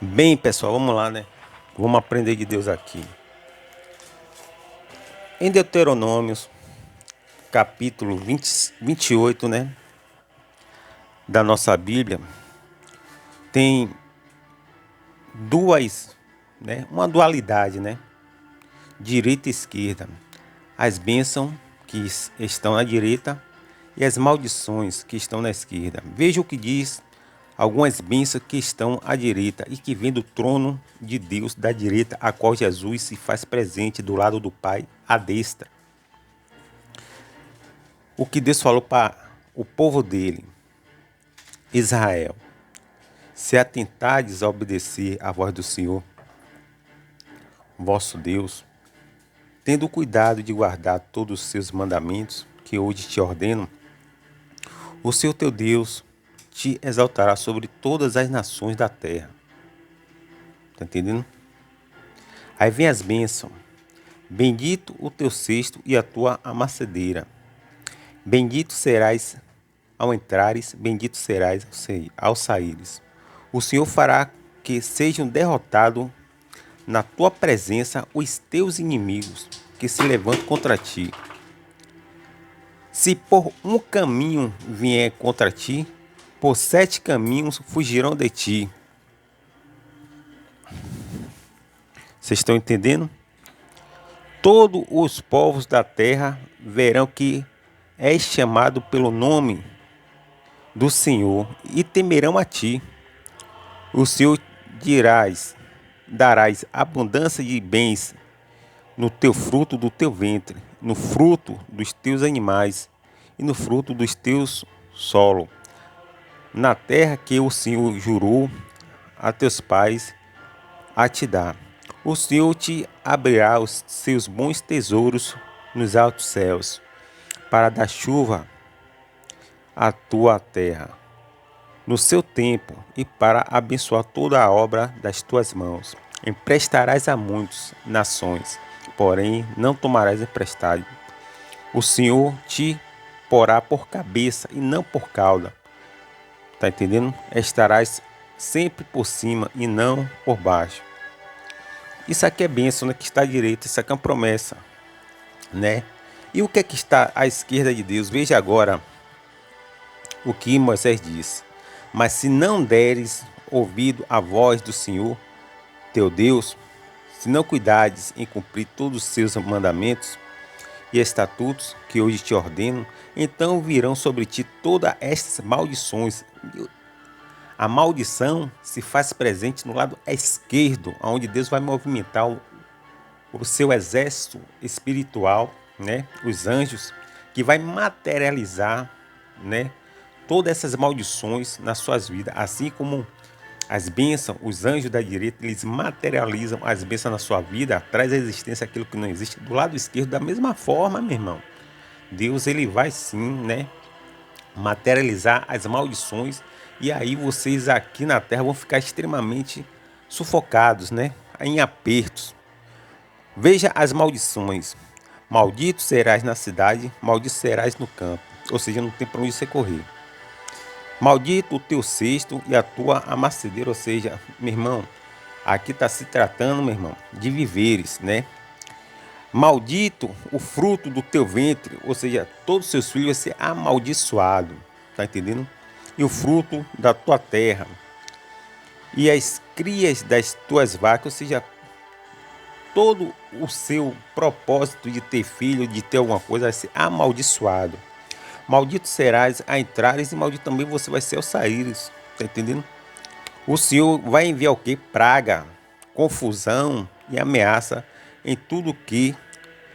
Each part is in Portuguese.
Bem, pessoal, vamos lá, né? Vamos aprender de Deus aqui. Em Deuteronômios, capítulo 28, né? Da nossa Bíblia, tem duas, né? Uma dualidade, né? Direita e esquerda. As bênçãos que estão à direita e as maldições que estão na esquerda. Veja o que diz algumas bênçãos que estão à direita e que vem do trono de Deus da direita, a qual Jesus se faz presente do lado do Pai, à destra. O que Deus falou para o povo dele, Israel: se atentardes a obedecer à voz do Senhor, vosso Deus, tendo cuidado de guardar todos os seus mandamentos que hoje te ordeno, o Senhor teu Deus te exaltará sobre todas as nações da terra. Tá entendendo? Aí vem as bênçãos. Bendito o teu cesto e a tua amacedeira. Bendito serás ao entrares, bendito serás ao saíres. O Senhor fará que sejam derrotados na tua presença os teus inimigos que se levantam contra ti. Se por um caminho vier contra ti, por 7 caminhos fugirão de ti. Vocês estão entendendo? Todos os povos da terra verão que és chamado pelo nome do Senhor e temerão a ti. O Senhor darás abundância de bens no teu fruto do teu ventre, no fruto dos teus animais e no fruto dos teus solo, na terra que o Senhor jurou a teus pais a te dar. O Senhor te abrirá os seus bons tesouros nos altos céus, para dar chuva à tua terra no seu tempo e para abençoar toda a obra das tuas mãos. Emprestarás a muitas nações, porém não tomarás emprestado. O Senhor te porá por cabeça e não por cauda. Tá entendendo? Estarás sempre por cima e não por baixo. Isso aqui é bênção, né? Que está à direita, isso aqui é uma promessa, né? E o que está à esquerda de Deus? Veja agora o que Moisés disse. Mas se não deres ouvido à voz do Senhor, teu Deus, se não cuidares em cumprir todos os seus mandamentos e estatutos que hoje te ordeno, então virão sobre ti todas estas maldições. A maldição se faz presente no lado esquerdo, onde Deus vai movimentar o seu exército espiritual, né? Os anjos, que vai materializar, né? Todas essas maldições nas suas vidas, assim como as bênçãos, os anjos da direita, eles materializam as bênçãos na sua vida, traz à existência aquilo que não existe do lado esquerdo, da mesma forma, meu irmão. Deus, ele vai sim, né, materializar as maldições, e aí vocês aqui na terra vão ficar extremamente sufocados, né, em apertos. Veja as maldições. Maldito serás na cidade, maldito serás no campo. Ou seja, não tem para onde você correr. Maldito o teu cesto e a tua amacedeira, ou seja, meu irmão, aqui está se tratando, meu irmão, de viveres, né? Maldito o fruto do teu ventre, ou seja, todos os seus filhos vão ser amaldiçoados, tá entendendo? E o fruto da tua terra, e as crias das tuas vacas, ou seja, todo o seu propósito de ter filho, de ter alguma coisa, vai ser amaldiçoado. Maldito serás a entrares e maldito também você vai ser ao saíres. Tá entendendo? O Senhor vai enviar o que? Praga, confusão e ameaça em tudo que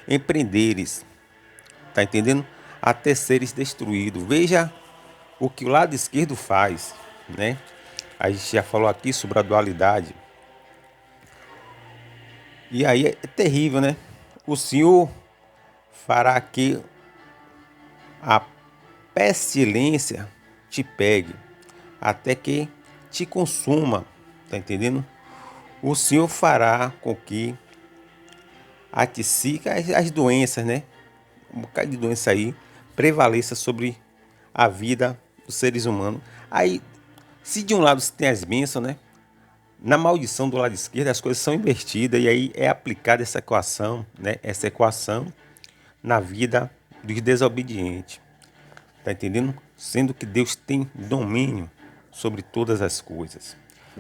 empreenderes. Tá entendendo? Até seres destruídos. Veja o que o lado esquerdo faz, né? A gente já falou aqui sobre a dualidade. E aí é terrível, né? O Senhor fará que a pestilência te pegue, até que te consuma, tá entendendo? O Senhor fará com que a psique, as doenças, né? Um bocado de doença aí prevaleça sobre a vida dos seres humanos. Aí, se de um lado você tem as bênçãos, né? Na maldição do lado esquerdo, as coisas são invertidas e aí é aplicada essa equação, né? Essa equação na vida dos desobedientes. Tá entendendo? Sendo que Deus tem domínio sobre todas as coisas.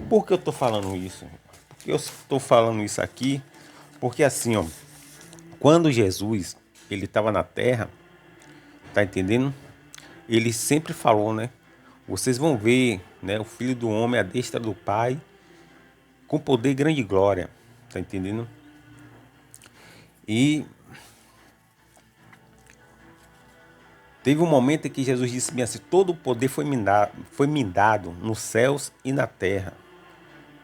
Por que eu estou falando isso? Porque eu estou falando isso aqui porque assim, ó, quando Jesus ele estava na Terra, tá entendendo? Ele sempre falou, né? Vocês vão ver, né, o Filho do Homem à destra do Pai com poder e grande glória, tá entendendo? E teve um momento em que Jesus disse bem assim: todo o poder foi me dado nos céus e na terra.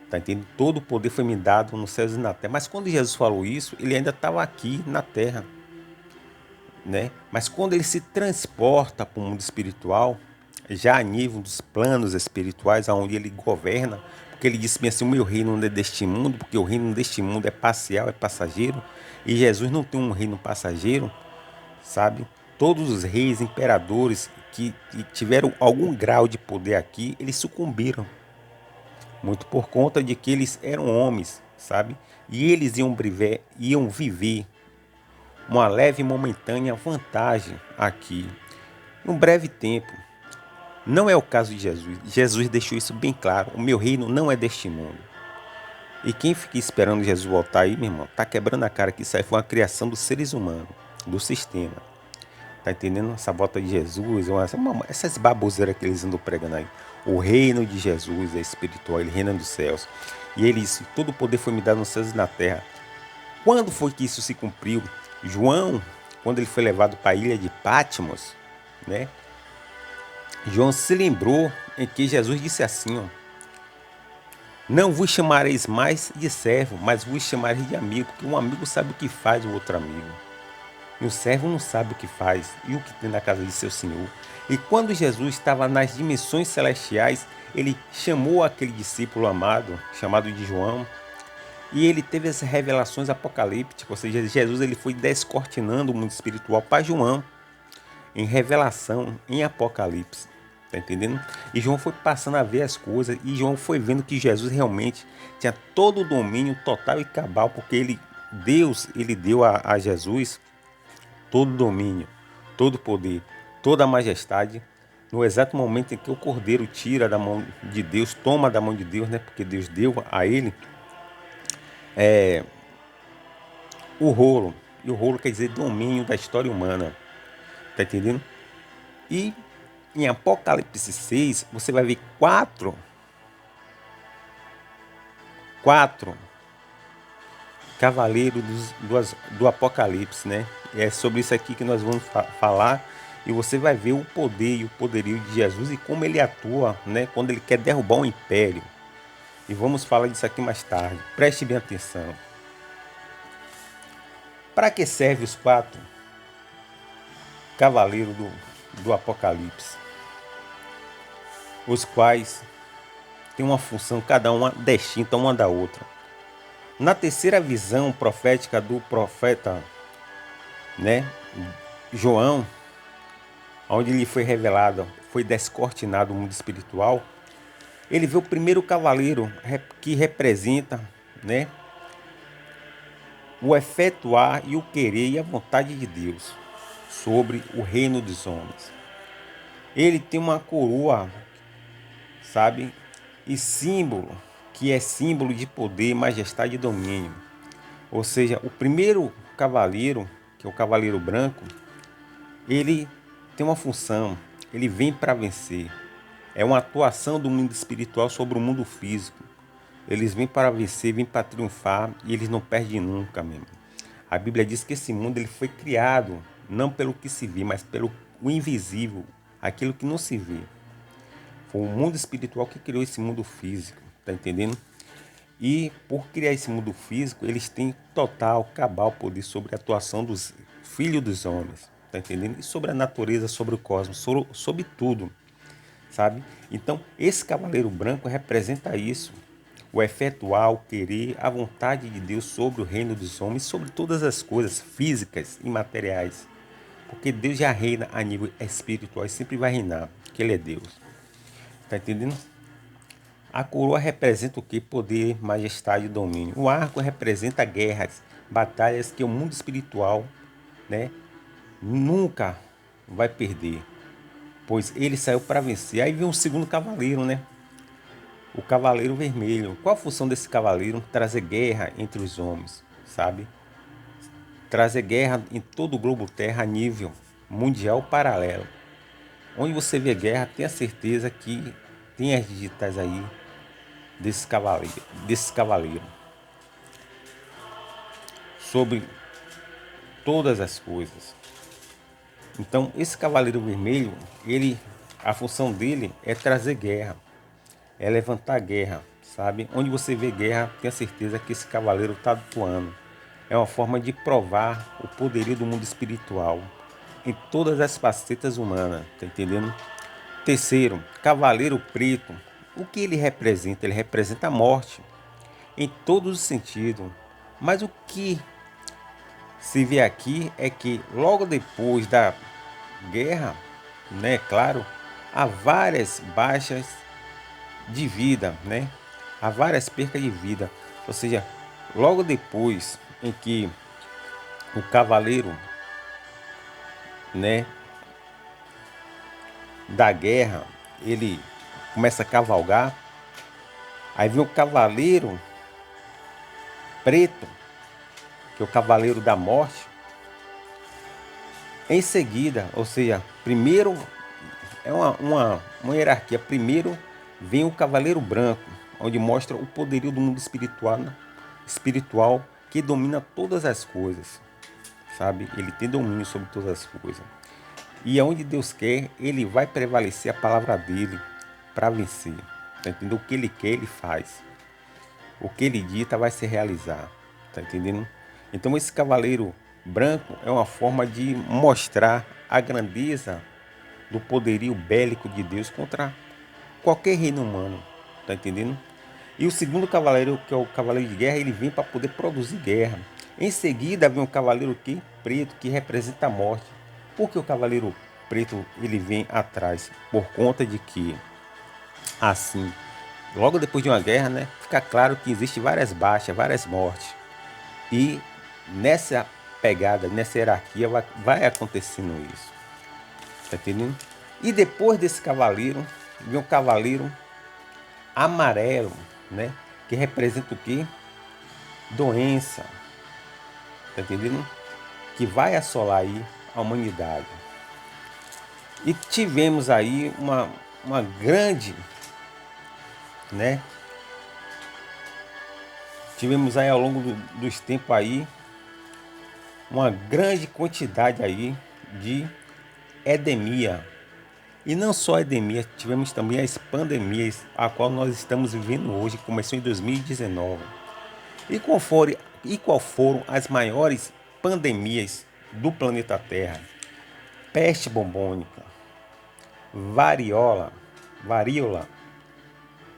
Tá entendendo? Todo o poder foi me dado nos céus e na terra. Mas quando Jesus falou isso, ele ainda estava aqui na terra, né? Mas quando ele se transporta para o mundo espiritual, já a nível dos planos espirituais, onde ele governa, porque ele disse bem assim: o meu reino não é deste mundo, porque o reino deste mundo é parcial, é passageiro, e Jesus não tem um reino passageiro, sabe? Todos os reis, imperadores que tiveram algum grau de poder aqui, eles sucumbiram. Muito por conta de que eles eram homens, sabe? E eles iam viver uma leve e momentânea vantagem aqui, em um breve tempo. Não é o caso de Jesus. Jesus deixou isso bem claro. O meu reino não é deste mundo. E quem fica esperando Jesus voltar aí, meu irmão, tá quebrando a cara que isso aí foi uma criação dos seres humanos, do sistema. Tá entendendo? Essa volta de Jesus, essas baboseiras que eles andam pregando aí. O reino de Jesus é espiritual, ele reina dos céus. E ele disse: todo o poder foi me dado nos céus e na terra. Quando foi que isso se cumpriu? João, quando ele foi levado para a ilha de Patmos, né? João se lembrou em que Jesus disse assim, ó: não vos chamareis mais de servo, mas vos chamareis de amigo, porque um amigo sabe o que faz o outro amigo. E o servo não sabe o que faz e o que tem na casa de seu senhor. E quando Jesus estava nas dimensões celestiais, ele chamou aquele discípulo amado, chamado de João, e ele teve essas revelações apocalípticas, ou seja, Jesus ele foi descortinando o mundo espiritual para João, em revelação, em Apocalipse. Tá entendendo? E João foi passando a ver as coisas, e João foi vendo que Jesus realmente tinha todo o domínio total e cabal, porque Deus, ele deu a Jesus todo o domínio, todo o poder, toda a majestade, no exato momento em que o Cordeiro tira da mão de Deus, toma da mão de Deus, né? Porque Deus deu a ele o rolo. E o rolo quer dizer domínio da história humana. Tá entendendo? E em Apocalipse 6, você vai ver quatro cavaleiros do Apocalipse, né? É sobre isso aqui que nós vamos falar. E você vai ver o poder e o poderio de Jesus e como ele atua, né? Quando ele quer derrubar um império. E vamos falar disso aqui mais tarde. Preste bem atenção. Para que servem os quatro cavaleiros do Apocalipse? Os quais têm uma função, cada uma distinta uma da outra. Na terceira visão profética do profeta, né, João, onde lhe foi revelado, foi descortinado o mundo espiritual, ele vê o primeiro cavaleiro que representa, né, o efetuar e o querer e a vontade de Deus sobre o reino dos homens. Ele tem uma coroa, sabe, e símbolo, que é símbolo de poder, majestade e domínio. Ou seja, o primeiro cavaleiro, que é o cavaleiro branco, ele tem uma função, ele vem para vencer. É uma atuação do mundo espiritual sobre o mundo físico. Eles vêm para vencer, vêm para triunfar e eles não perdem nunca mesmo. A Bíblia diz que esse mundo ele foi criado não pelo que se vê, mas pelo o invisível, aquilo que não se vê. Foi o mundo espiritual que criou esse mundo físico, tá entendendo? E por criar esse mundo físico, eles têm total, cabal poder sobre a atuação dos filhos dos homens, tá entendendo? E sobre a natureza, sobre o cosmos, sobre tudo, sabe? Então, esse cavaleiro branco representa isso, o efetuar, o querer, a vontade de Deus sobre o reino dos homens, sobre todas as coisas físicas e materiais. Porque Deus já reina a nível espiritual e sempre vai reinar, porque Ele é Deus. Tá entendendo? A coroa representa o que? Poder, majestade e domínio. O arco representa guerras, batalhas que o mundo espiritual, né, nunca vai perder, pois ele saiu para vencer. Aí vem o segundo cavaleiro, né? O cavaleiro vermelho. Qual a função desse cavaleiro? Trazer guerra entre os homens, sabe? Trazer guerra em todo o globo terra a nível mundial paralelo. Onde você vê guerra, tenha certeza que tem as digitais aí desse cavaleiro sobre todas as coisas. Então, esse cavaleiro vermelho, a função dele é trazer guerra, é levantar guerra, sabe? Onde você vê guerra, tenha certeza que esse cavaleiro está atuando. É uma forma de provar o poderio do mundo espiritual em todas as facetas humanas, tá entendendo? Terceiro, cavaleiro preto. O que ele representa? Ele representa a morte em todos os sentidos. Mas o que se vê aqui é que logo depois da guerra, né, claro, há várias baixas de vida, né? Há várias percas de vida. Ou seja, logo depois em que o cavaleiro, né, da guerra, ele começa a cavalgar, aí vem o cavaleiro preto, que é o cavaleiro da morte. Em seguida, ou seja, primeiro é uma hierarquia. Primeiro vem o cavaleiro branco, onde mostra o poderio do mundo espiritual que domina todas as coisas, sabe? Ele tem domínio sobre todas as coisas. E aonde Deus quer, ele vai prevalecer a palavra dele para vencer. Tá entendendo? O que ele quer, ele faz. O que ele dita vai se realizar. Tá entendendo? Então esse cavaleiro branco é uma forma de mostrar a grandeza do poderio bélico de Deus contra qualquer reino humano. Tá entendendo? E o segundo cavaleiro, que é o cavaleiro de guerra, ele vem para poder produzir guerra. Em seguida vem um cavaleiro preto, que representa a morte. Por que o cavaleiro preto ele vem atrás? Por conta de que, assim, logo depois de uma guerra, né, fica claro que existe várias baixas, várias mortes. E nessa pegada, nessa hierarquia, vai acontecendo isso. Tá entendendo? E depois desse cavaleiro, vem um cavaleiro amarelo, né? Que representa o quê? Doença. Tá entendendo? Que vai assolar aí a humanidade. E tivemos aí uma grande, né? Tivemos aí ao longo dos tempos aí uma grande quantidade aí de endemia. E não só a endemia, tivemos também as pandemias, a qual nós estamos vivendo hoje, que começou em 2019. E qual foram as maiores pandemias do planeta Terra? Peste bubônica, varíola,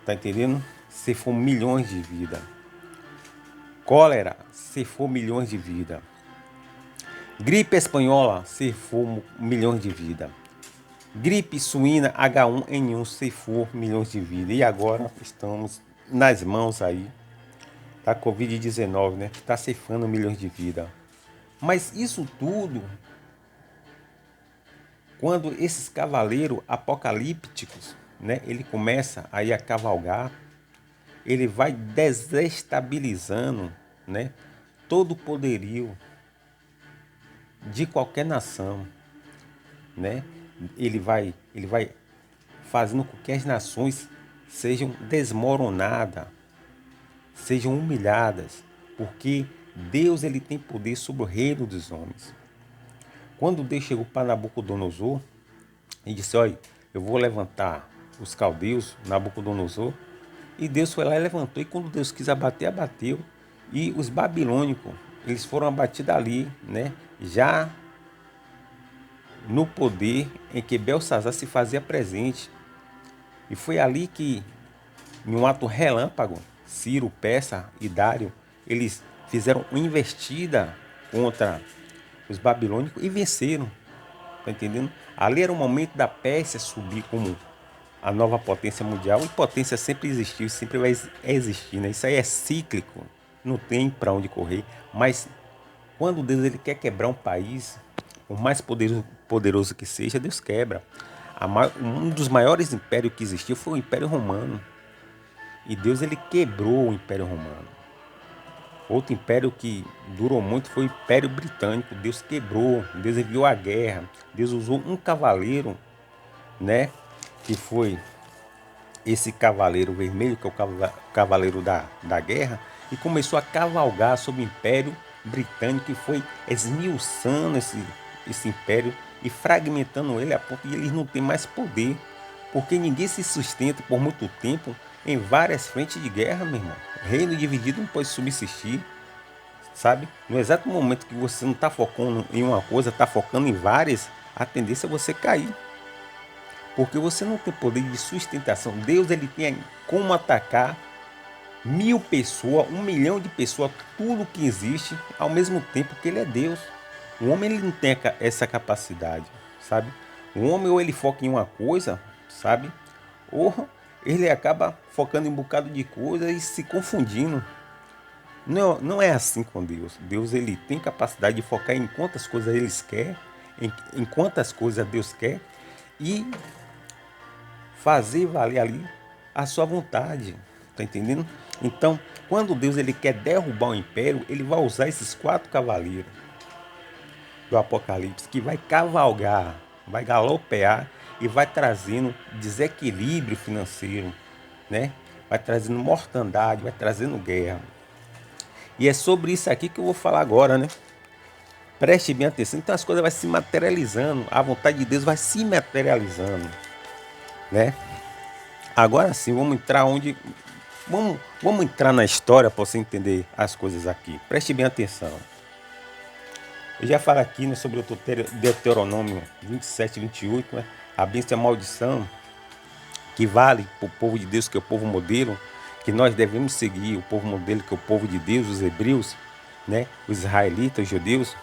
tá entendendo? Cefou milhões de vidas. Cólera, cefou milhões de vidas. Gripe espanhola, cefou milhões de vidas. Gripe suína H1N1 ceifou milhões de vidas. E agora estamos nas mãos aí da Covid-19, né? Que está ceifando milhões de vidas. Mas isso tudo, quando esses cavaleiros apocalípticos, né? Ele começa aí a cavalgar, ele vai desestabilizando, né? Todo o poderio de qualquer nação, né? Ele vai fazendo com que as nações sejam desmoronadas, sejam humilhadas, porque Deus ele tem poder sobre o reino dos homens. Quando Deus chegou para Nabucodonosor e disse: olha, eu vou levantar os caldeus, Nabucodonosor, e Deus foi lá e levantou, e quando Deus quis abater, abateu, e os babilônicos, eles foram abatidos ali, né? Já no poder em que Belsazar se fazia presente. E foi ali que, em um ato relâmpago, Ciro, Persa e Dário, eles fizeram uma investida contra os babilônicos e venceram. Tá entendendo? Ali era o momento da Pérsia subir como a nova potência mundial. E potência sempre existiu, sempre vai existir, né? Isso aí é cíclico, não tem para onde correr. Mas quando Deus ele quer quebrar um país, o mais poderoso que seja, Deus quebra. Um dos maiores impérios que existiu foi o Império Romano. E Deus ele quebrou o Império Romano. Outro império que durou muito foi o Império Britânico. Deus quebrou, Deus enviou a guerra. Deus usou um cavaleiro, né? Que foi esse cavaleiro vermelho, que é o cavaleiro da guerra, e começou a cavalgar sobre o Império Britânico e foi esmiuçando esse império e fragmentando ele a ponto de eles não ter mais poder, porque ninguém se sustenta por muito tempo em várias frentes de guerra, meu irmão. Reino dividido não pode subsistir, sabe? No exato momento que você não está focando em uma coisa, está focando em várias, a tendência é você cair. Porque você não tem poder de sustentação. Deus ele tem como atacar 1000 pessoas, 1 milhão de pessoas, tudo que existe, ao mesmo tempo que ele é Deus. O homem ele não tem essa capacidade, sabe? O homem ou ele foca em uma coisa, sabe? Ou ele acaba focando em um bocado de coisa e se confundindo. Não, não é assim com Deus. Deus ele tem capacidade de focar em quantas coisas ele quer, em quantas coisas Deus quer e fazer valer ali a sua vontade, tá entendendo? Então, quando Deus ele quer derrubar o império, ele vai usar esses 4 cavaleiros do Apocalipse que vai cavalgar, vai galopear e vai trazendo desequilíbrio financeiro, né? Vai trazendo mortandade, vai trazendo guerra. E é sobre isso aqui que eu vou falar agora, né? Preste bem atenção. Então as coisas vão se materializando, a vontade de Deus vai se materializando, né? Agora sim, vamos entrar onde. Vamos entrar na história para você entender as coisas aqui. Preste bem atenção. Eu já falo aqui, né, sobre o Deuteronômio 27, 28, né? A bênção e a maldição que vale para o povo de Deus, que é o povo modelo, que nós devemos seguir, o povo modelo, que é o povo de Deus, os hebreus, né? Os israelitas, os judeus,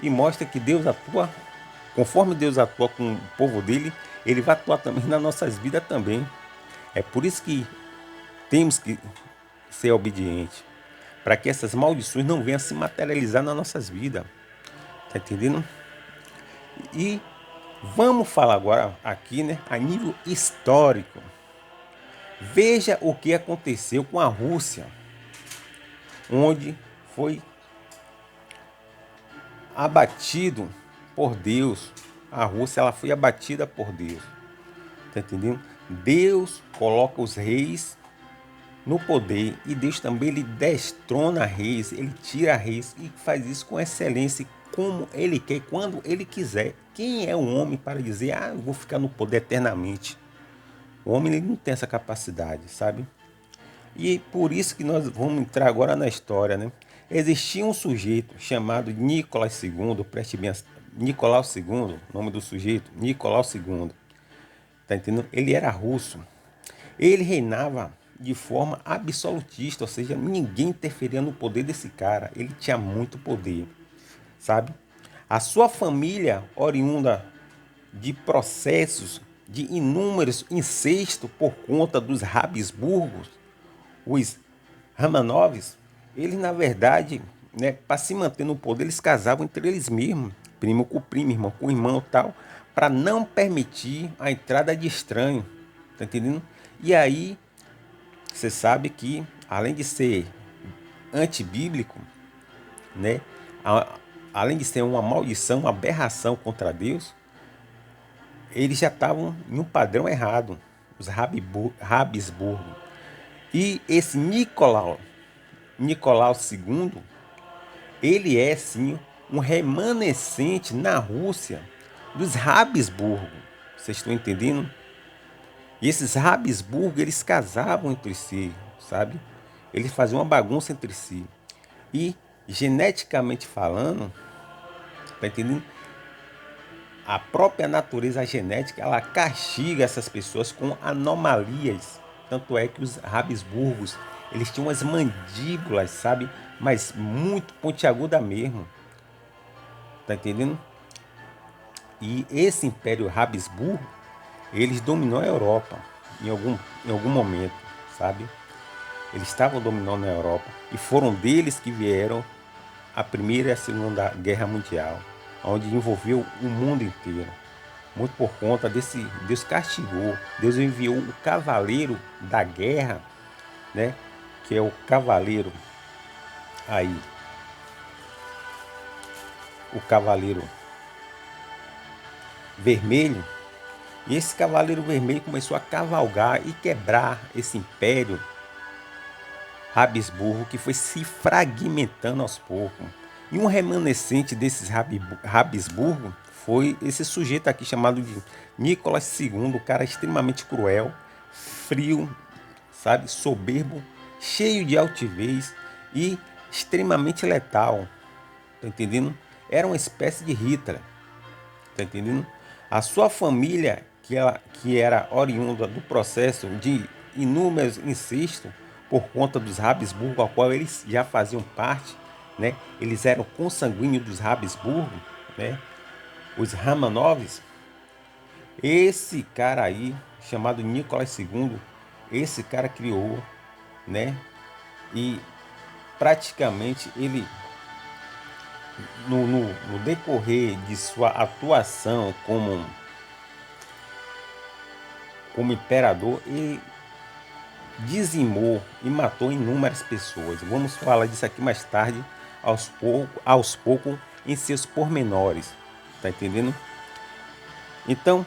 e mostra que Deus atua, conforme Deus atua com o povo dele, ele vai atuar também nas nossas vidas também. É por isso que temos que ser obedientes, para que essas maldições não venham se materializar nas nossas vidas. Tá entendendo? E vamos falar agora aqui, né, a nível histórico. Veja o que aconteceu com a Rússia, onde foi abatido por Deus. A Rússia ela foi abatida por Deus. Tá entendendo? Deus coloca os reis no poder e Deus também ele destrona reis, ele tira reis e faz isso com excelência, como ele quer, quando ele quiser. Quem é o homem para dizer, eu vou ficar no poder eternamente? O homem ele não tem essa capacidade, sabe? E por isso que nós vamos entrar agora na história, né? Existia um sujeito chamado Nicolau II, preste bem, Nicolau II, nome do sujeito, Nicolau II, tá entendendo? Ele era russo. Ele reinava de forma absolutista, ou seja, ninguém interferia no poder desse cara. Ele tinha muito poder, sabe? A sua família, oriunda de processos de inúmeros incestos por conta dos Habsburgos, os Romanovs, eles na verdade, né, para se manter no poder, eles casavam entre eles mesmos, primo com primo, irmão com irmão e tal, para não permitir a entrada de estranho, tá entendendo? E aí, você sabe que, além de ser antibíblico, né, além de ser uma maldição, uma aberração contra Deus, eles já estavam em um padrão errado, os Habsburgo. E esse Nicolau II, ele é sim um remanescente na Rússia dos Habsburgo. Vocês estão entendendo? E esses Habsburgo, eles casavam entre si, sabe? Eles faziam uma bagunça entre si. E, geneticamente falando, tá entendendo? A própria natureza genética, ela castiga essas pessoas com anomalias. Tanto é que os Habsburgos, eles tinham umas mandíbulas, sabe? Mas muito pontiaguda mesmo. Tá entendendo? E esse Império Habsburgo, Eles dominou a Europa em algum momento, sabe? Eles estavam dominando a Europa e foram deles que vieram a Primeira e a Segunda Guerra Mundial, onde envolveu o mundo inteiro. Muito por conta desse, Deus castigou, Deus enviou o cavaleiro da guerra, né? Que é o cavaleiro aí, o cavaleiro vermelho. E esse cavaleiro vermelho começou a cavalgar e quebrar esse império Habsburgo, que foi se fragmentando aos poucos. E um remanescente desses Habsburgo foi esse sujeito aqui chamado de Nicolas II, um cara extremamente cruel, frio, sabe, soberbo, cheio de altivez e extremamente letal. Tá entendendo? Era uma espécie de Hitler. Tá entendendo? A sua família, que era oriunda do processo de inúmeros incestos por conta dos Habsburgo, ao qual eles já faziam parte, né? Eles eram consanguíneos dos Habsburgo, né? Os Romanovs. Esse cara aí, chamado Nicolas II, esse cara criou, né? E praticamente ele, no decorrer de sua atuação como imperador, ele dizimou e matou inúmeras pessoas. Vamos falar disso aqui mais tarde, aos poucos, em seus pormenores. Tá entendendo? Então,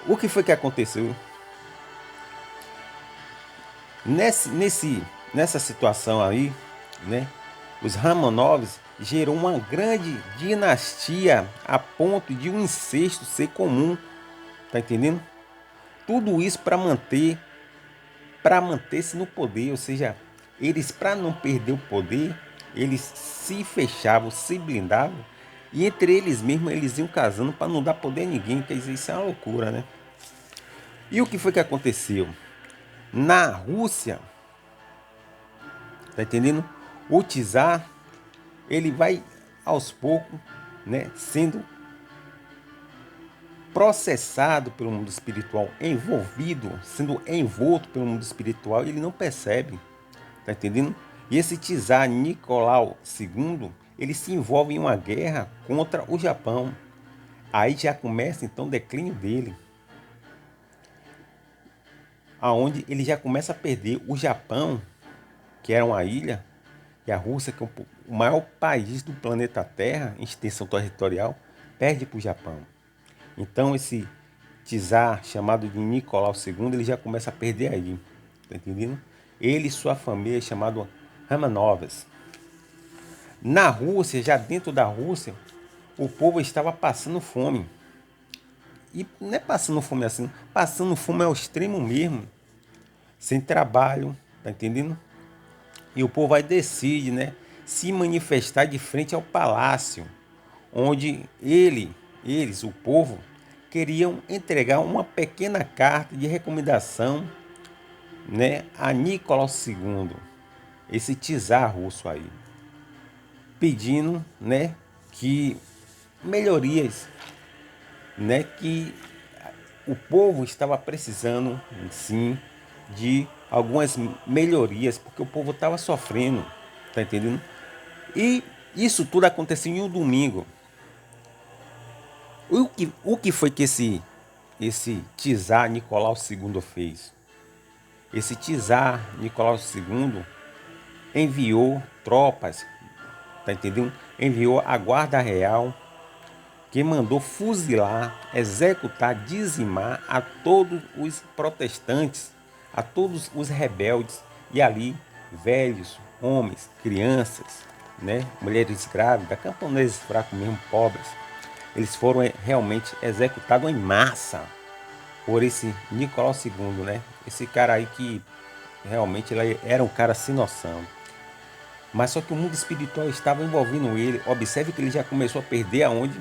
o que foi que aconteceu? Nessa situação aí, né? Os Romanovs gerou uma grande dinastia a ponto de um incesto ser comum. Tá entendendo? Tudo isso para manter-se no poder, ou seja, eles, para não perder o poder, eles se fechavam, se blindavam, e entre eles mesmos eles iam casando para não dar poder a ninguém. Quer dizer, isso é uma loucura, né? E o que foi que aconteceu? Na Rússia, tá entendendo? O czar, ele vai aos poucos, né, sendo processado pelo mundo espiritual, envolvido, sendo envolto pelo mundo espiritual, e ele não percebe. Tá entendendo? E esse czar Nicolau II, ele se envolve em uma guerra contra o Japão. Aí já começa então o declínio dele, aonde ele já começa a perder o Japão, que era uma ilha, e a Rússia, que é o maior país do planeta Terra em extensão territorial, perde para o Japão. Então esse czar chamado de Nicolau II, ele já começa a perder aí, tá entendendo? Ele e sua família, chamado Romanovs. Na Rússia, já dentro da Rússia, o povo estava passando fome. E não é passando fome assim, passando fome ao extremo mesmo, sem trabalho, tá entendendo? E o povo aí decide, né, se manifestar de frente ao palácio, onde eles, o povo, queriam entregar uma pequena carta de recomendação, né, a Nicolau II, esse czar russo aí, pedindo, né, que melhorias, né, que o povo estava precisando, sim, de algumas melhorias, porque o povo estava sofrendo, tá entendendo? E isso tudo aconteceu em um domingo. O que foi que esse czar Nicolau II fez? Esse czar Nicolau II enviou tropas, tá entendendo? Enviou a guarda real, que mandou fuzilar, executar, dizimar a todos os protestantes, a todos os rebeldes, e ali velhos, homens, crianças, né, mulheres grávidas, camponeses fracos mesmo, pobres, eles foram realmente executados em massa por esse Nicolau II, né? Esse cara aí que realmente ele era um cara sem noção. Mas só que o mundo espiritual estava envolvendo ele. Observe que ele já começou a perder aonde?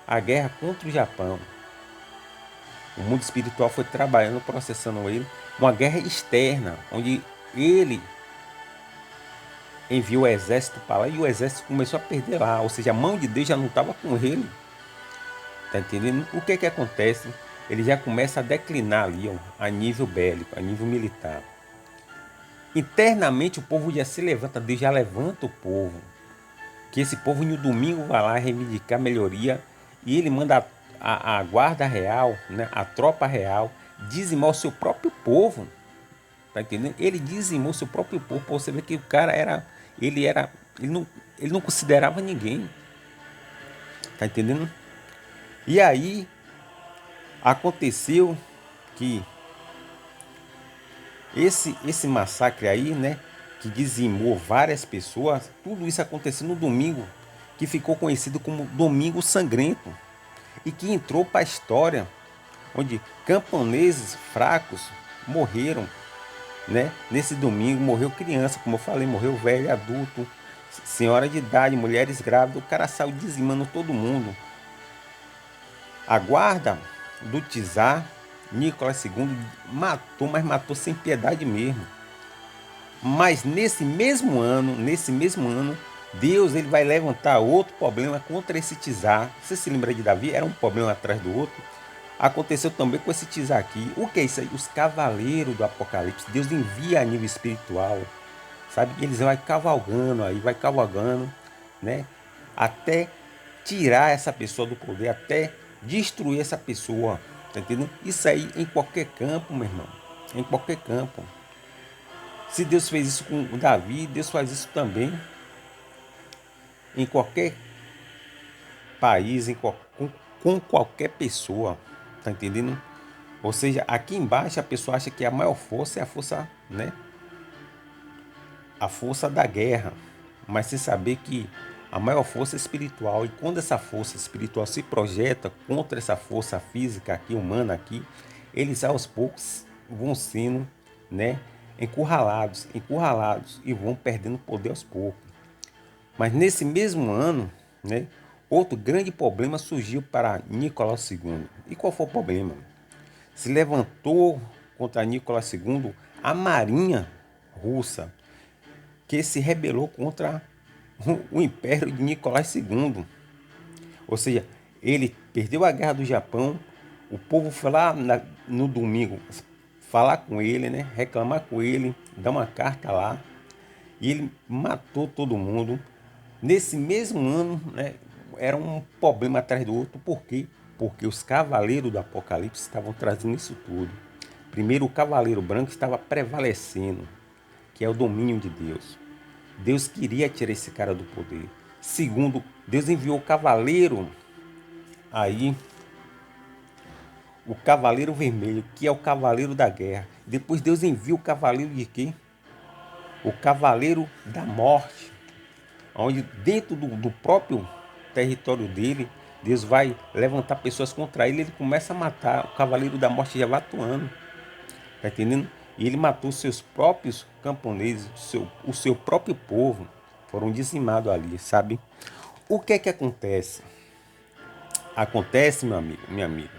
A guerra contra o Japão. O mundo espiritual foi trabalhando, processando ele. Uma guerra externa, onde ele enviou o exército para lá e o exército começou a perder lá. Ou seja, a mão de Deus já não estava com ele. Tá entendendo? O que que acontece? ele já começa a declinar ali, ó, a nível bélico, a nível militar. Internamente o povo já se levanta, Deus já levanta o povo. Que esse povo no domingo vai lá reivindicar melhoria e ele manda a guarda real, né, a tropa real, dizimar o seu próprio povo. Tá entendendo? Ele dizimou o seu próprio povo. Pra você ver que o cara era. Ele não considerava ninguém. Tá entendendo? E aí aconteceu que esse massacre aí, né, que dizimou várias pessoas, tudo isso aconteceu no domingo, que ficou conhecido como Domingo Sangrento, e que entrou para a história, onde camponeses fracos morreram, né? Nesse domingo morreu criança, como eu falei, morreu velho, adulto, senhora de idade, mulheres grávidas, o cara saiu dizimando todo mundo. A guarda do czar Nicolas II matou, mas matou sem piedade mesmo. Mas nesse mesmo ano, Deus ele vai levantar outro problema contra esse czar. Você se lembra de Davi? Era um problema atrás do outro. Aconteceu também com esse czar aqui. O que é isso aí? Os cavaleiros do Apocalipse. Deus envia a nível espiritual, sabe? Eles vai cavalgando, né? Até tirar essa pessoa do poder, até destruir essa pessoa. Tá entendendo? Isso aí em qualquer campo, meu irmão. Em qualquer campo. Se Deus fez isso com Davi, Deus faz isso também em qualquer país, com qualquer pessoa. Tá entendendo? Ou seja, aqui embaixo a pessoa acha que a maior força é a força, né? A força da guerra. Mas sem saber que a maior força é espiritual. E quando essa força espiritual se projeta contra essa força física aqui, humana aqui, eles aos poucos vão sendo, né, encurralados e vão perdendo poder aos poucos. Mas nesse mesmo ano, né, outro grande problema surgiu para Nicolau II. E qual foi o problema? Se levantou contra Nicolau II a marinha russa, que se rebelou contra o império de Nicolau II. Ou seja, ele perdeu a guerra do Japão, o povo foi lá no domingo falar com ele, né, reclamar com ele, dar uma carta lá, e ele matou todo mundo. Nesse mesmo ano, né, era um problema atrás do outro. Por quê? Porque os cavaleiros do Apocalipse estavam trazendo isso tudo. Primeiro, o cavaleiro branco estava prevalecendo, que é o domínio de Deus. Deus queria tirar esse cara do poder. Segundo, Deus enviou o cavaleiro aí, o cavaleiro vermelho, que é o cavaleiro da guerra. Depois Deus envia o cavaleiro de quê? O cavaleiro da morte, onde dentro do próprio território dele, Deus vai levantar pessoas contra ele, ele começa a matar, o cavaleiro da morte já vai atuando, tá entendendo? E ele matou seus próprios camponeses, o seu próprio povo, foram dizimados ali, sabe? O que é que acontece? Acontece, meu amigo, minha amiga,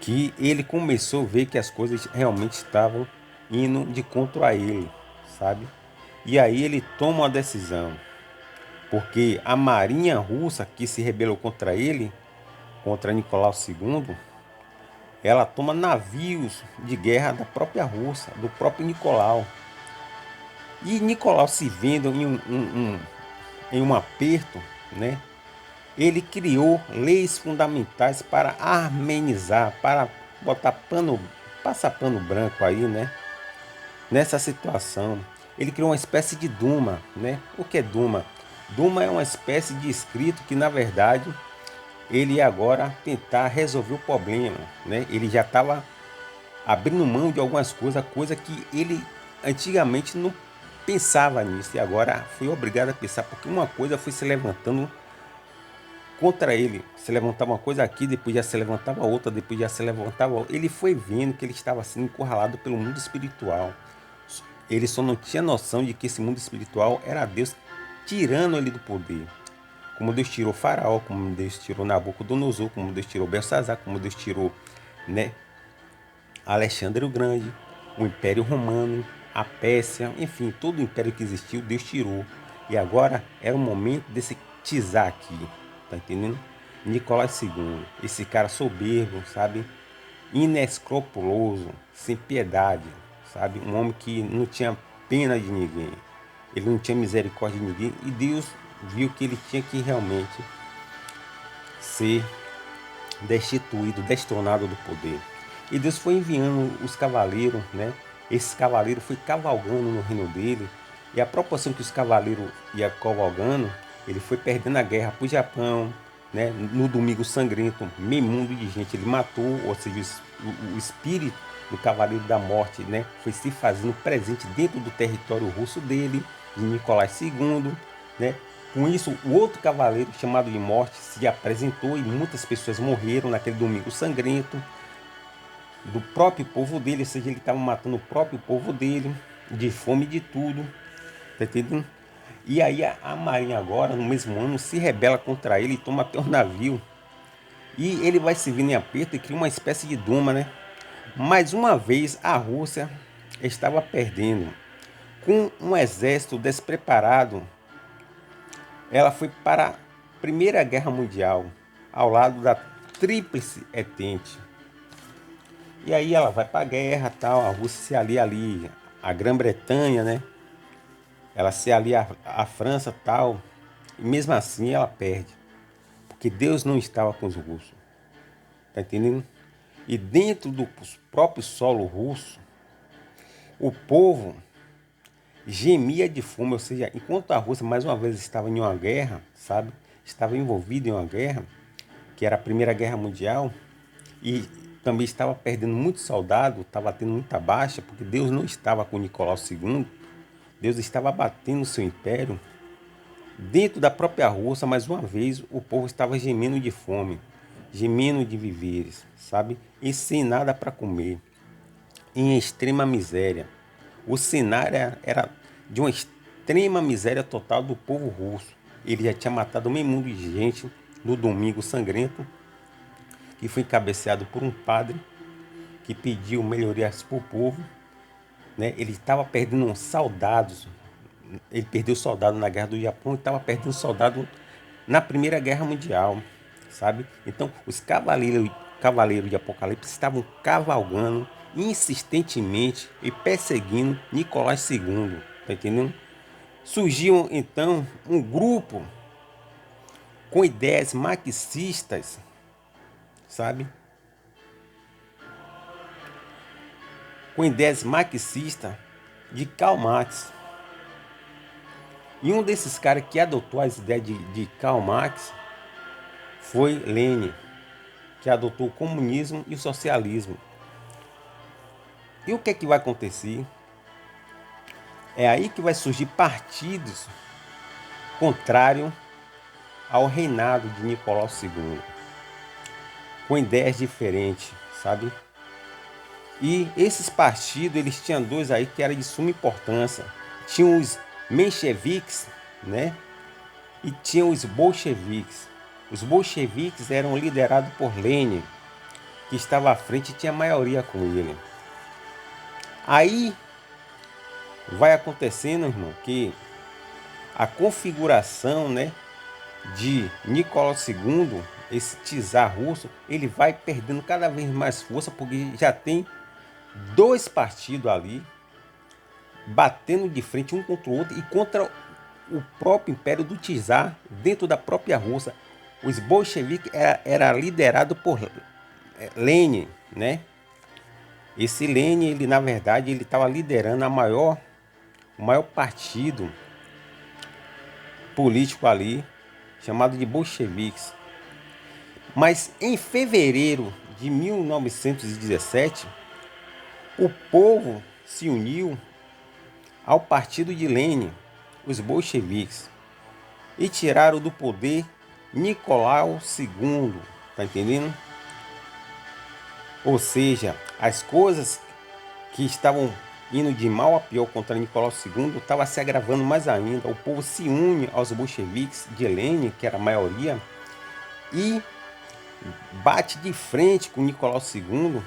que ele começou a ver que as coisas realmente estavam indo de contra a ele, sabe? E aí ele toma uma decisão, porque a marinha russa que se rebelou contra ele, contra Nicolau II, ela toma navios de guerra da própria Rússia, do próprio Nicolau. E Nicolau se vendo em um aperto, né? Ele criou leis fundamentais para amenizar, para botar passar pano branco aí, né? Nessa situação. Ele criou uma espécie de Duma, né? O que é Duma? Duma é uma espécie de escrito que, na verdade, ele ia agora tentar resolver o problema, né? Ele já estava abrindo mão de algumas coisas, coisa que ele antigamente não pensava nisso, e agora foi obrigado a pensar, porque uma coisa foi se levantando contra ele. Se levantava uma coisa aqui, depois já se levantava outra, depois já se levantava outra. Ele foi vendo que ele estava sendo encurralado pelo mundo espiritual. Ele só não tinha noção de que esse mundo espiritual era Deus tirando ele do poder. Como Deus tirou Faraó, como Deus tirou Nabucodonosor, como Deus tirou Belsazar, como Deus tirou, né, Alexandre o Grande, o Império Romano, a Pérsia, enfim, todo o império que existiu, Deus tirou. E agora era o momento desse czar aqui, tá entendendo? Nicolau II, esse cara soberbo, sabe? inescrupuloso, sem piedade, sabe? Um homem que não tinha pena de ninguém, ele não tinha misericórdia de ninguém, e Deus viu que ele tinha que realmente ser destituído, destronado do poder. E Deus foi enviando os cavaleiros, né? Esses cavaleiros foi cavalgando no reino dele, e a proporção que os cavaleiros iam cavalgando, ele foi perdendo a guerra para o Japão, né? No Domingo Sangrento, meio mundo de gente ele matou, ou seja, o espírito do Cavaleiro da Morte, né? Foi se fazendo presente dentro do território russo dele, de Nicolai II, né? Com isso, o outro cavaleiro, chamado de Morte, se apresentou e muitas pessoas morreram naquele Domingo Sangrento, do próprio povo dele, ou seja, ele estava matando o próprio povo dele, de fome e de tudo, tá entendendo? E aí a Marinha agora, no mesmo ano, se rebela contra ele e toma até um navio. E ele vai se vir em aperto e cria uma espécie de duma, né? Mais uma vez a Rússia estava perdendo. Com um exército despreparado, ela foi para a Primeira Guerra Mundial, ao lado da Tríplice Entente. E aí ela vai para a guerra, tal, a Rússia se alia ali, a Grã-Bretanha, né? Ela se alia à França, tal, e mesmo assim ela perde, porque Deus não estava com os russos, tá entendendo? E dentro do próprio solo russo, o povo gemia de fome, ou seja, enquanto a Rússia mais uma vez estava em uma guerra, sabe? Estava envolvida em uma guerra, que era a Primeira Guerra Mundial, e também estava perdendo muitos soldados, estava tendo muita baixa, porque Deus não estava com Nicolau II, Deus estava batendo o seu império. Dentro da própria Rússia, mais uma vez, o povo estava gemendo de fome, gemendo de viveres, sabe? E sem nada para comer, em extrema miséria. O cenário era de uma extrema miséria total do povo russo. Ele já tinha matado meio mundo de gente no Domingo Sangrento, que foi encabeçado por um padre que pediu melhorias para o povo, né? Ele estava perdendo soldados, ele perdeu soldado na Guerra do Japão e estava perdendo soldado na Primeira Guerra Mundial, sabe? Então, os cavaleiros de Apocalipse estavam cavalgando insistentemente e perseguindo Nicolai II, tá entendendo? Surgiu então um grupo com ideias marxistas, sabe? Com ideias marxistas de Karl Marx. E um desses caras que adotou as ideias de Karl Marx foi Lenin, que adotou o comunismo e o socialismo. E o que é que vai acontecer? É aí que vai surgir partidos contrários ao reinado de Nicolau II, com ideias diferentes, sabe? E esses partidos, eles tinham dois aí que eram de suma importância. Tinham os mencheviques, né? E tinham os bolcheviques. Os bolcheviques eram liderados por Lenin, que estava à frente e tinha maioria com ele. Aí vai acontecendo, irmão, que a configuração, né, de Nicolau II, esse czar russo, ele vai perdendo cada vez mais força, porque já tem dois partidos ali batendo de frente um contra o outro e contra o próprio império do czar dentro da própria Rússia. Os bolcheviques era liderado por Lenin, né? Esse Lenin, ele na verdade, ele estava liderando o maior partido político ali, chamado de bolcheviques. Mas em fevereiro de 1917, o povo se uniu ao partido de Lenin, os bolcheviques, e tiraram do poder Nicolau II, tá entendendo? Ou seja, as coisas que estavam indo de mal a pior contra Nicolau II estavam se agravando mais ainda. O povo se une aos bolcheviques de Lenin, que era a maioria, e bate de frente com Nicolau II.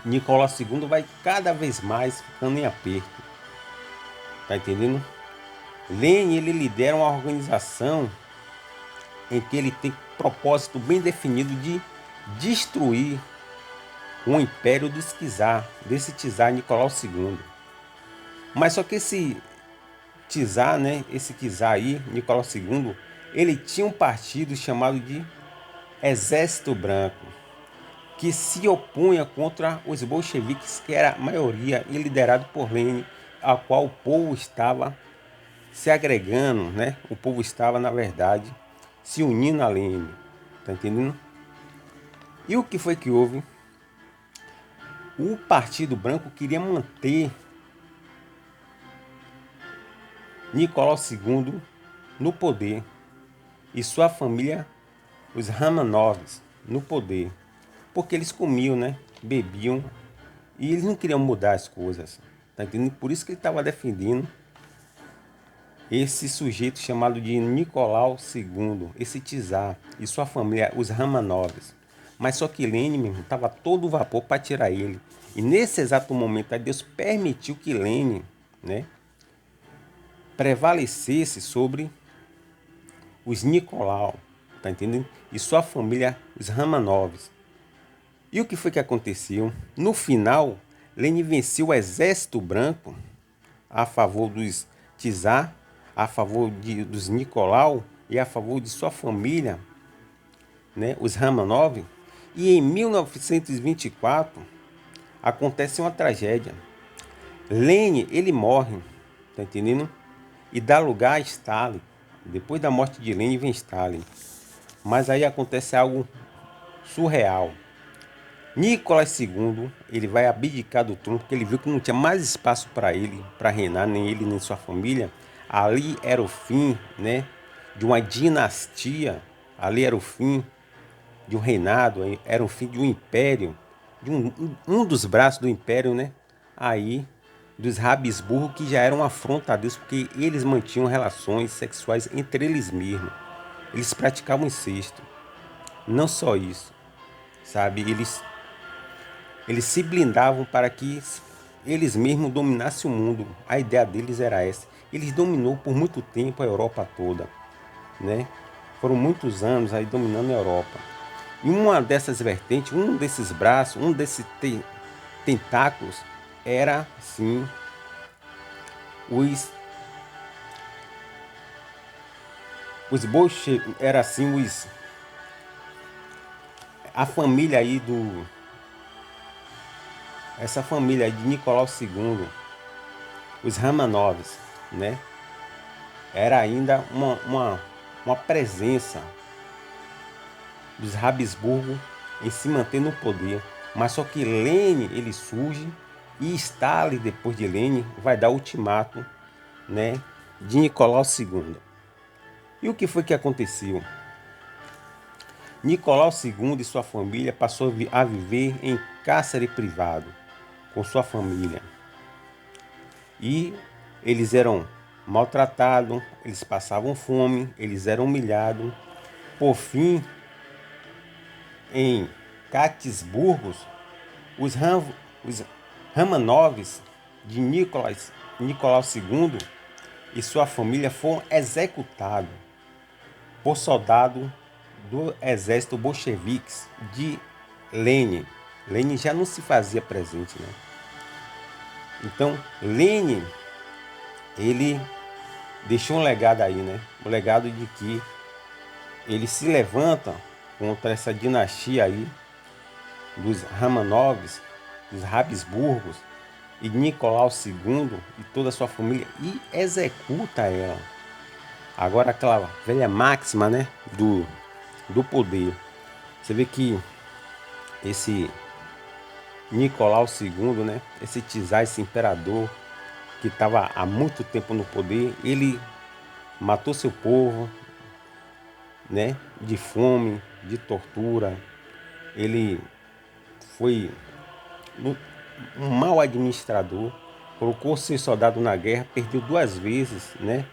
Nicolau II vai cada vez mais ficando em aperto. Tá entendendo? Lenin, ele lidera uma organização em que ele tem propósito bem definido de destruir o império dos czar, desse czar Nicolau II. Mas só que esse czar, né, esse czar aí, Nicolau II, ele tinha um partido chamado de Exército Branco, que se opunha contra os bolcheviques, que era a maioria e liderado por Lenin, a qual o povo estava se agregando, né? O povo estava, na verdade, se unindo a Lenin, tá entendendo? E o que foi que houve? O Partido Branco queria manter Nicolau II no poder e sua família, os Romanovs, no poder, porque eles comiam, né? Bebiam e eles não queriam mudar as coisas, tá entendendo? Por isso que ele estava defendendo esse sujeito chamado de Nicolau II, esse czar e sua família, os Romanovs. Mas só que Lenin estava todo vapor para tirar ele. E nesse exato momento, Deus permitiu que Lenin, né, prevalecesse sobre os Nicolau, tá entendendo? E sua família, os Romanovs. E o que foi que aconteceu? No final, Lenin venceu o Exército Branco a favor dos czar, a favor dos Nicolau e a favor de sua família, né, os Romanov. E em 1924 acontece uma tragédia. Lenin, ele morre, tá entendendo? E dá lugar a Stalin. Depois da morte de Lenin vem Stalin. Mas aí acontece algo surreal. Nicolas II, ele vai abdicar do trono porque ele viu que não tinha mais espaço para ele, para reinar, nem ele nem sua família. Ali era o fim, né, de uma dinastia, ali era o fim de um reinado, era o fim de um império, de um dos braços do império, né, aí dos Habsburgo, que já eram uma afronta a Deus, porque eles mantinham relações sexuais entre eles mesmos. Eles praticavam incesto. Não só isso, sabe, eles se blindavam para que eles mesmos dominassem o mundo. A ideia deles era essa. Eles dominou por muito tempo a Europa toda, né? Foram muitos anos aí dominando a Europa. E uma dessas vertentes, um desses braços, um desses tentáculos era, sim, os bolcheviques, era assim a família aí essa família aí de Nicolau II, os Romanovs, né? Era ainda uma presença dos Habsburgo em se manter no poder. Mas só que Lenin, ele surge e Stalin, depois de Lenin, vai dar ultimato, né, de Nicolau II. E o que foi que aconteceu? Nicolau II e sua família passou a viver em cárcere privado com sua família. E eles eram maltratados, eles passavam fome, eles eram humilhados. Por fim, em Catisburgos, os Romanovs de Nicolau II e sua família foram executados por soldados do exército bolchevique de Lenin. Lenin já não se fazia presente, né? Então, Lenin, ele deixou um legado aí, né? O legado de que ele se levanta contra essa dinastia aí dos Romanovs, dos Habsburgos e Nicolau II e toda a sua família e executa ela. Agora aquela velha máxima, né, do poder. Você vê que esse Nicolau II, né, esse czar, esse imperador que estava há muito tempo no poder, ele matou seu povo, né, de fome, de tortura. Ele foi um mau administrador, colocou seus soldados na guerra, perdeu 2 vezes, né?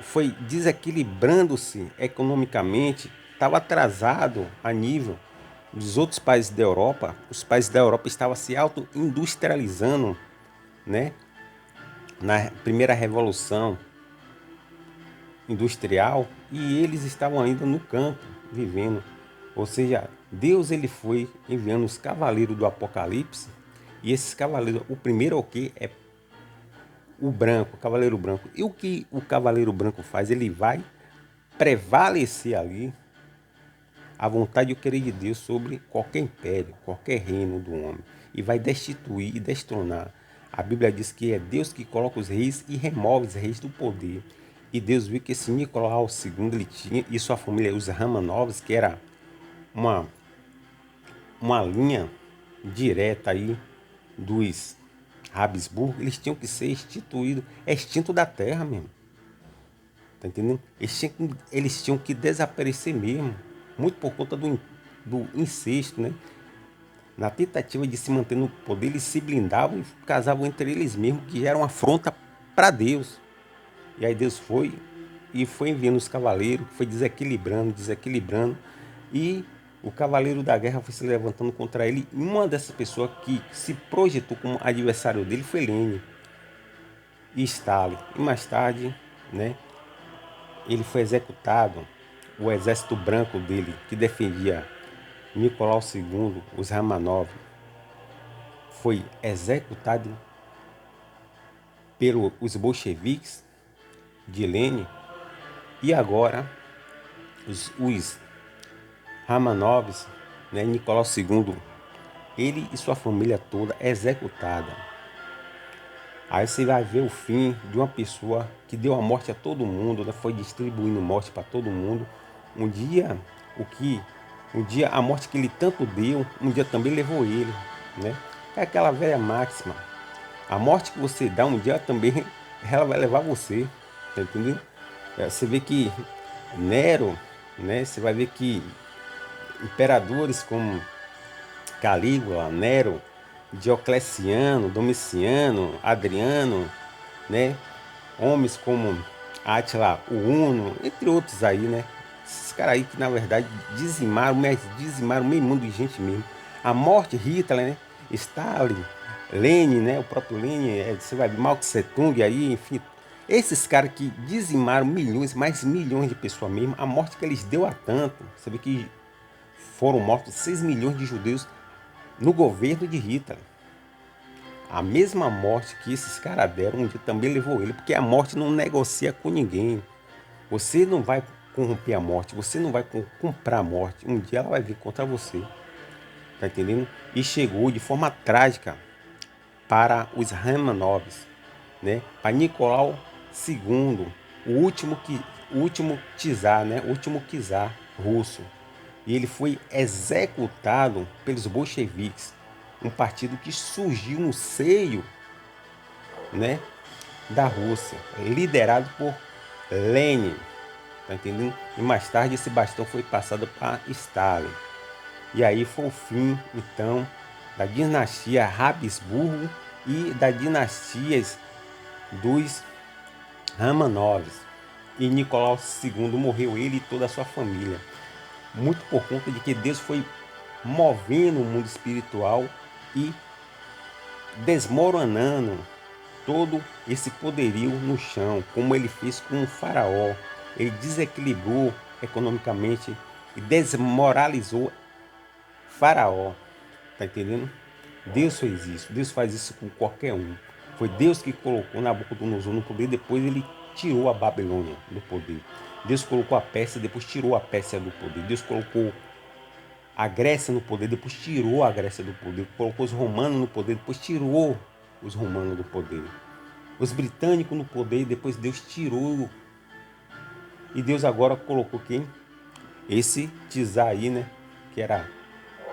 Foi desequilibrando-se economicamente, estava atrasado a nível dos outros países da Europa. Os países da Europa estavam se auto-industrializando, né? Na primeira revolução industrial, e eles estavam ainda no campo, vivendo. Ou seja, Deus ele foi enviando os cavaleiros do Apocalipse, e esses cavaleiros, o primeiro é o que? É o branco, o cavaleiro branco. E o que o cavaleiro branco faz? Ele vai prevalecer ali a vontade e o querer de Deus sobre qualquer império, qualquer reino do homem. E vai destituir e destronar. A Bíblia diz que é Deus que coloca os reis e remove os reis do poder. E Deus viu que esse Nicolau II, ele tinha, e sua família, os Romanovs, que era uma, uma linha direta aí dos Habsburgo, eles tinham que ser extinto da terra mesmo. Tá entendendo? Eles tinham que desaparecer mesmo. Muito por conta do incesto, né? Na tentativa de se manter no poder, eles se blindavam e casavam entre eles mesmos, que era uma afronta para Deus. E aí Deus foi enviando os cavaleiros, foi desequilibrando, desequilibrando. E o cavaleiro da guerra foi se levantando contra ele. E uma dessas pessoas que se projetou como adversário dele foi Lenin e Stalin. E mais tarde, né, ele foi executado. O exército branco dele, que defendia Nicolau II, os Romanov, foi executado pelos bolcheviques de Lenin. E agora os Romanovs, né, Nicolau II, ele e sua família toda executada. Aí você vai ver o fim de uma pessoa que deu a morte a todo mundo, né? Foi distribuindo morte para todo mundo. Um dia, um dia a morte que ele tanto deu, um dia também levou ele, né? É aquela velha máxima. A morte que você dá um dia também, ela vai levar você, tá entendendo? Você vê que Nero, né? Você vai ver que imperadores como Calígula, Nero, Diocleciano, Domiciano, Adriano, né? Homens como Átila, o Uno, entre outros aí, né? Esses caras aí que na verdade dizimaram meio mundo de gente mesmo. A morte, Hitler, né? Stalin, Lenin, né? O próprio Lenin, você vai ver Mao Tse Tung aí, enfim. Esses caras que dizimaram milhões, mais milhões de pessoas mesmo, a morte que eles deu a tanto. Você vê que foram mortos 6 milhões de judeus no governo de Hitler. A mesma morte que esses caras deram, um dia também levou ele, porque a morte não negocia com ninguém. Você não vai corromper a morte, você não vai comprar a morte. Um dia ela vai vir contra você. Tá entendendo? E chegou de forma trágica para os Romanovs, né? Para Nicolau II, o último czar, né? O último czar russo. E ele foi executado pelos bolcheviques, um partido que surgiu no seio, né, da Rússia, liderado por Lenin, tá entendendo? E mais tarde esse bastão foi passado para Stalin. E aí foi o fim, então, da dinastia Habsburgo e das dinastias dos Romanovs. E Nicolau II morreu, ele e toda a sua família. Muito por conta de que Deus foi movendo o mundo espiritual e desmoronando todo esse poderio no chão, como ele fez com o faraó. Ele desequilibrou economicamente e desmoralizou faraó. Tá entendendo? Deus fez isso. Deus faz isso com qualquer um. Foi Deus que colocou Nabucodonosor no poder, depois ele tirou a Babilônia do poder. Deus colocou a Pérsia, depois tirou a Pérsia do poder. Deus colocou a Grécia no poder, depois tirou a Grécia do poder. Colocou os romanos no poder, depois tirou os romanos do poder. Os britânicos no poder, depois Deus tirou. E Deus agora colocou quem? Esse czar aí, né? Que era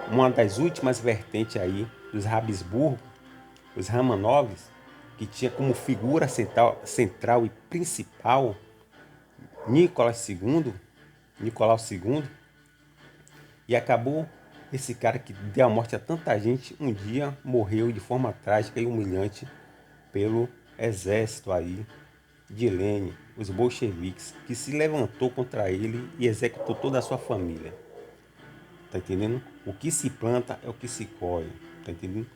uma das últimas vertentes aí dos Habsburgo, os Romanovs, que tinha como figura central e principal Nicolau II, e acabou esse cara que deu a morte a tanta gente, um dia morreu de forma trágica e humilhante pelo exército aí de Lenin, os bolcheviques, que se levantou contra ele e executou toda a sua família. Tá entendendo? O que se planta é o que se colhe. Tá entendendo?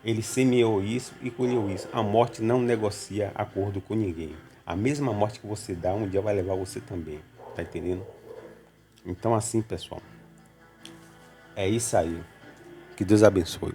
Ele semeou isso e colheu isso. A morte não negocia acordo com ninguém. A mesma morte que você dá, um dia vai levar você também. Tá entendendo? Então assim, pessoal, É isso aí. Que Deus abençoe.